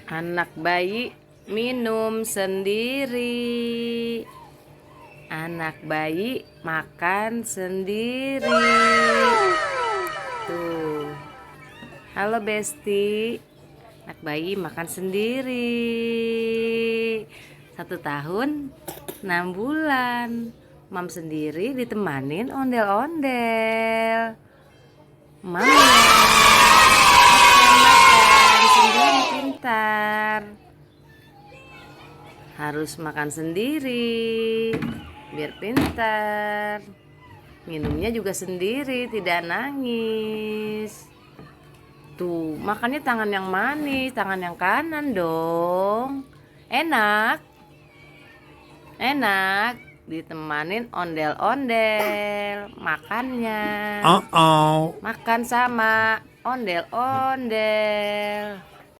Anak bayi minum sendiri. Anak bayi makan sendiri. Tuh. Halo Besti. Anak bayi makan sendiri. 1 tahun 6 bulan. Mam sendiri ditemanin ondel-ondel. Mam makan sendiri pintar. Harus makan sendiri biar pintar. Minumnya juga sendiri, tidak nangis. Tuh, makannya tangan yang manis, tangan yang kanan dong. Enak. Enak ditemanin ondel-ondel makannya. Makan sama ondel-ondel.